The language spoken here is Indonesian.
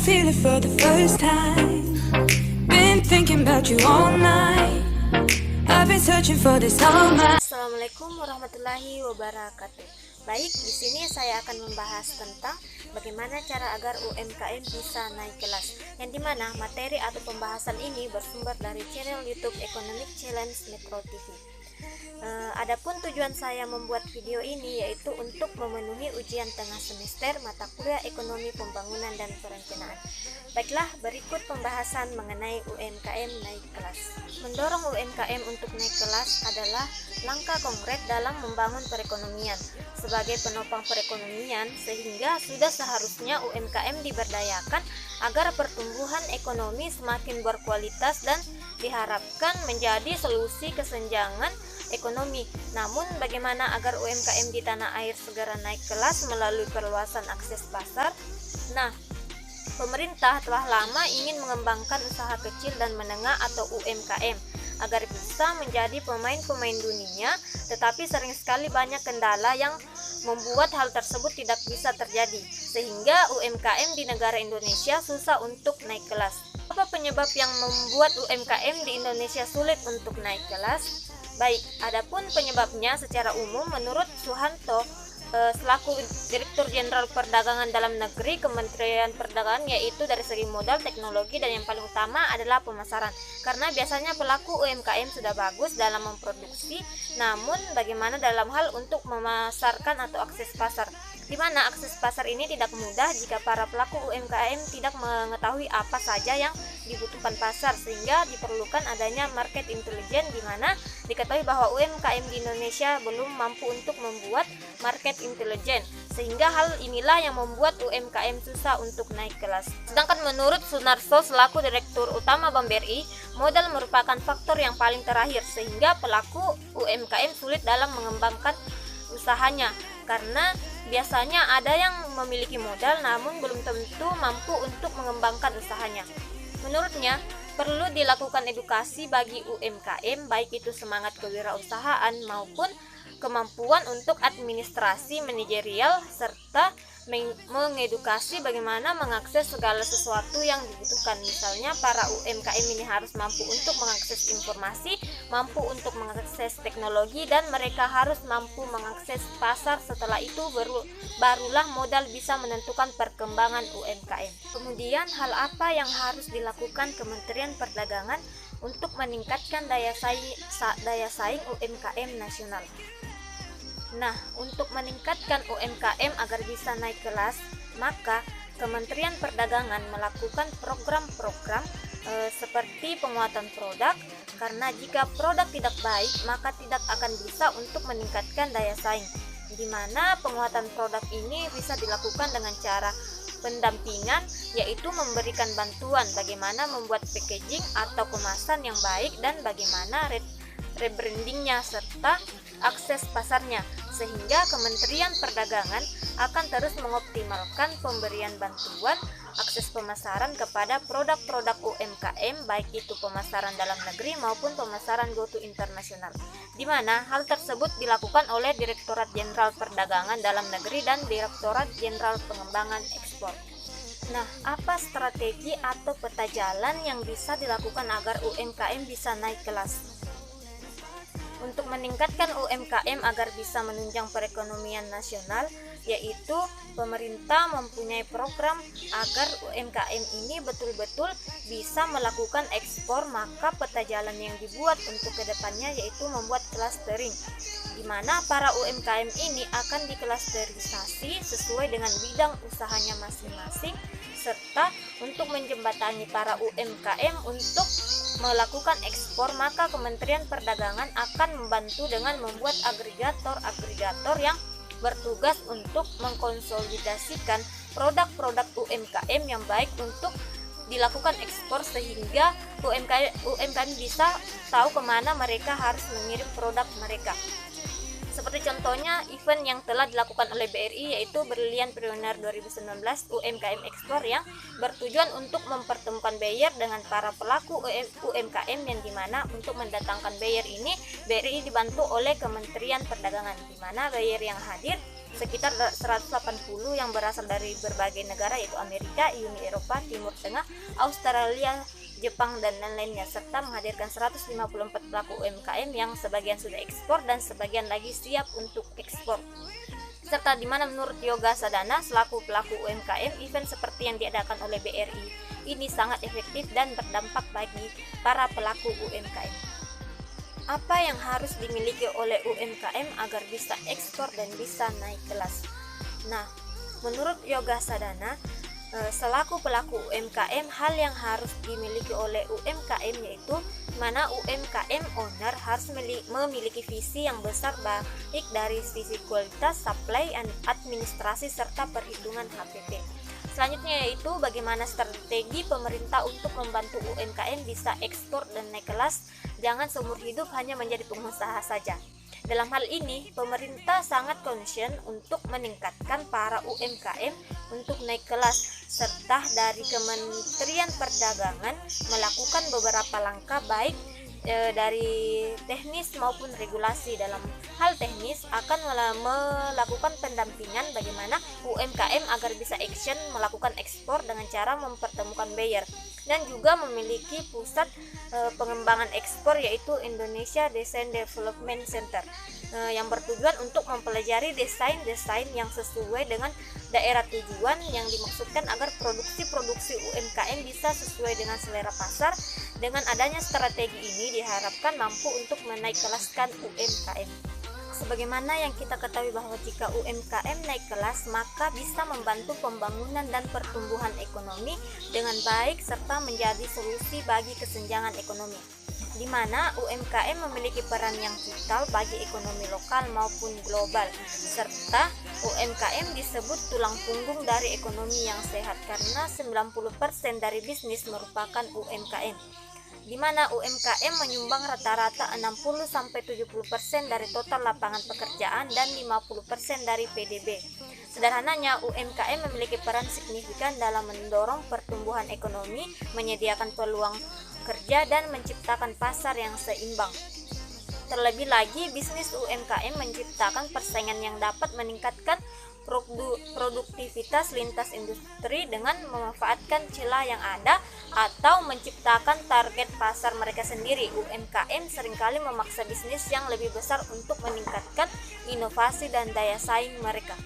feel it for the first time. Been thinking about you all night. I've been searching for this all my. Assalamualaikum warahmatullahi wabarakatuh. Baik, di sini saya akan membahas tentang bagaimana cara agar UMKM bisa naik kelas. Yang dimana materi atau pembahasan ini bersumber dari channel YouTube Economic Challenge Metro TV. Adapun tujuan saya membuat video ini yaitu untuk memenuhi ujian tengah semester mata kuliah Ekonomi Pembangunan dan Perencanaan. Baiklah, berikut pembahasan mengenai UMKM naik kelas. Mendorong UMKM untuk naik kelas adalah langkah konkret dalam membangun perekonomian sebagai penopang perekonomian, sehingga sudah seharusnya UMKM diberdayakan agar pertumbuhan ekonomi semakin berkualitas dan diharapkan menjadi solusi kesenjangan ekonomi. Namun bagaimana agar UMKM di tanah air segera naik kelas melalui perluasan akses pasar? Nah, pemerintah telah lama ingin mengembangkan usaha kecil dan menengah atau UMKM agar bisa menjadi pemain-pemain dunia, tetapi sering sekali banyak kendala yang membuat hal tersebut tidak bisa terjadi, sehingga UMKM di negara Indonesia susah untuk naik kelas. Apa penyebab yang membuat UMKM di Indonesia sulit untuk naik kelas? Baik, adapun penyebabnya secara umum menurut Suhanto selaku Direktur Jenderal Perdagangan Dalam Negeri Kementerian Perdagangan, yaitu dari segi modal, teknologi, dan yang paling utama adalah pemasaran. Karena biasanya pelaku UMKM sudah bagus dalam memproduksi, namun bagaimana dalam hal untuk memasarkan atau akses pasar, di mana akses pasar ini tidak mudah jika para pelaku UMKM tidak mengetahui apa saja yang dibutuhkan pasar, sehingga diperlukan adanya market intelligence, di mana diketahui bahwa UMKM di Indonesia belum mampu untuk membuat market intelligence, sehingga hal inilah yang membuat UMKM susah untuk naik kelas. Sedangkan menurut Sunarso selaku Direktur Utama Bank BRI, modal merupakan faktor yang paling terakhir, sehingga pelaku UMKM sulit dalam mengembangkan usahanya, karena biasanya ada yang memiliki modal namun belum tentu mampu untuk mengembangkan usahanya. Menurutnya, perlu dilakukan edukasi bagi UMKM, baik itu semangat kewirausahaan maupun kemampuan untuk administrasi manajerial, serta mengedukasi bagaimana mengakses segala sesuatu yang dibutuhkan. Misalnya para UMKM ini harus mampu untuk mengakses informasi, mampu untuk mengakses teknologi, dan mereka harus mampu mengakses pasar. Setelah itu barulah modal bisa menentukan perkembangan UMKM. Kemudian hal apa yang harus dilakukan Kementerian Perdagangan untuk meningkatkan daya saing UMKM nasional? Nah, untuk meningkatkan UMKM agar bisa naik kelas, maka Kementerian Perdagangan melakukan program-program seperti penguatan produk, karena jika produk tidak baik, maka tidak akan bisa untuk meningkatkan daya saing, di mana penguatan produk ini bisa dilakukan dengan cara pendampingan, yaitu memberikan bantuan bagaimana membuat packaging atau kemasan yang baik dan bagaimana rebrandingnya serta akses pasarnya, sehingga Kementerian Perdagangan akan terus mengoptimalkan pemberian bantuan akses pemasaran kepada produk-produk UMKM, baik itu pemasaran dalam negeri maupun pemasaran go to internasional, di mana hal tersebut dilakukan oleh Direktorat Jenderal Perdagangan Dalam Negeri dan Direktorat Jenderal Pengembangan Ekspor. Nah, apa strategi atau peta jalan yang bisa dilakukan agar UMKM bisa naik kelas? Untuk meningkatkan UMKM agar bisa menunjang perekonomian nasional, yaitu pemerintah mempunyai program agar UMKM ini betul-betul bisa melakukan ekspor. Maka peta jalan yang dibuat untuk kedepannya yaitu membuat clustering, di mana para UMKM ini akan diklasterisasi sesuai dengan bidang usahanya masing-masing, serta untuk menjembatani para UMKM untuk melakukan ekspor, maka Kementerian Perdagangan akan membantu dengan membuat agregator yang bertugas untuk mengkonsolidasikan produk-produk UMKM yang baik untuk dilakukan ekspor, sehingga UMKM bisa tahu kemana mereka harus mengirim produk mereka. Seperti contohnya event yang telah dilakukan oleh BRI, yaitu Brilliant Pioneer 2019 UMKM Ekspor, yang bertujuan untuk mempertemukan buyer dengan para pelaku UMKM, yang dimana untuk mendatangkan buyer ini BRI dibantu oleh Kementerian Perdagangan, di mana buyer yang hadir sekitar 180 yang berasal dari berbagai negara yaitu Amerika, Uni Eropa, Timur Tengah, Australia, Jepang, dan lain-lainnya, serta menghadirkan 154 pelaku UMKM yang sebagian sudah ekspor dan sebagian lagi siap untuk ekspor. Serta di mana menurut Yoga Sadana selaku pelaku UMKM, event seperti yang diadakan oleh BRI ini sangat efektif dan berdampak bagi para pelaku UMKM. Apa yang harus dimiliki oleh UMKM agar bisa ekspor dan bisa naik kelas? Nah, menurut Yoga Sadana, selaku pelaku UMKM, hal yang harus dimiliki oleh UMKM yaitu mana UMKM owner harus memiliki visi yang besar baik dari sisi kualitas, supply, administrasi, serta perhitungan HPP. Selanjutnya yaitu bagaimana strategi pemerintah untuk membantu UMKM bisa ekspor dan naik kelas, jangan seumur hidup hanya menjadi pengusaha saja. Dalam hal ini, pemerintah sangat concern untuk meningkatkan para UMKM untuk naik kelas, serta dari Kementerian Perdagangan melakukan beberapa langkah baik dari teknis maupun regulasi. Dalam hal teknis akan melakukan pendampingan bagaimana UMKM agar bisa action melakukan ekspor dengan cara mempertemukan buyer, dan juga memiliki pusat pengembangan ekspor yaitu Indonesia Design Development Center yang bertujuan untuk mempelajari desain-desain yang sesuai dengan daerah tujuan yang dimaksudkan agar produksi UMKM bisa sesuai dengan selera pasar. Dengan adanya strategi ini diharapkan mampu untuk menaik kelaskan UMKM. Sebagaimana yang kita ketahui bahwa jika UMKM naik kelas maka bisa membantu pembangunan dan pertumbuhan ekonomi dengan baik serta menjadi solusi bagi kesenjangan ekonomi, di mana UMKM memiliki peran yang vital bagi ekonomi lokal maupun global, serta UMKM disebut tulang punggung dari ekonomi yang sehat karena 90% dari bisnis merupakan UMKM, di mana UMKM menyumbang rata-rata 60-70% dari total lapangan pekerjaan dan 50% dari PDB. Sederhananya, UMKM memiliki peran signifikan dalam mendorong pertumbuhan ekonomi, menyediakan peluang kerja, dan menciptakan pasar yang seimbang. Terlebih lagi, bisnis UMKM menciptakan persaingan yang dapat meningkatkan produktivitas lintas industri dengan memanfaatkan celah yang ada atau menciptakan target pasar mereka sendiri. UMKM seringkali memaksa bisnis yang lebih besar untuk meningkatkan inovasi dan daya saing mereka.